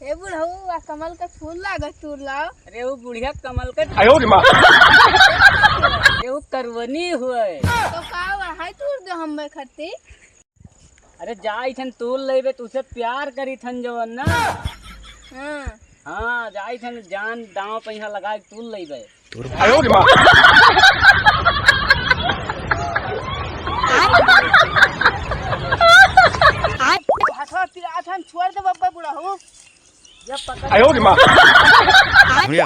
हे बुढ़ऊ आ कमल का फूल लागत तू लाओ। अरे वो बुढ़िया कमल का आयो रे माँ अरे वो करवनी हुए। तो का है तू जो हम खती। अरे जाई थन तूल लेबे तुसे प्यार करी थन जवन ना। हां हाँ जाई थन जान दांव पैसा लगा के तूल लेबे। आयो रे माँ हाथवा पिरा थन छोड़ दे बब्बा बुढ़ऊ। जब पकड़ आयो रे माँ गणिया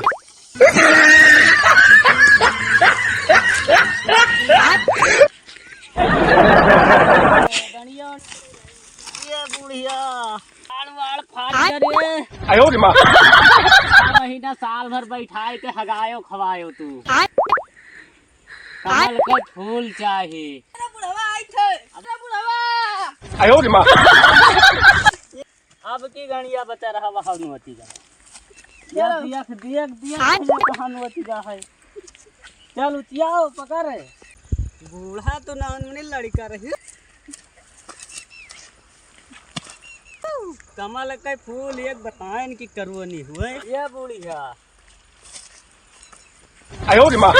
ये बुढ़िया आड़ वाड़ फाड़ करे। आयो रे माँ 6 महीना साल भर बैठाए के हगायो खवायो तू। कमल का फूल चाहिए। अरे बुढ़वा आई थे। अरे बुढ़वा आयो रे माँ अब की गणिया बचा रहा वह अनुमति जा। दिया दिया दिया कहाँ अनुमति जा है। चल उचियाओ पकड़। बूढ़ा तो ना उन्होंने लड़का रही। कमल का फूल एक बताएं कि करवनी हुए ये बुढ़िया। आयो रे माँ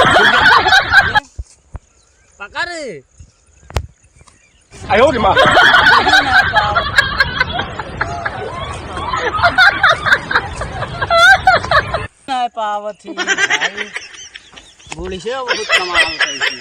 पकड़ आयो रे माँ नहीं पावत ही। बुढ़ी से बहुत कमाल करती।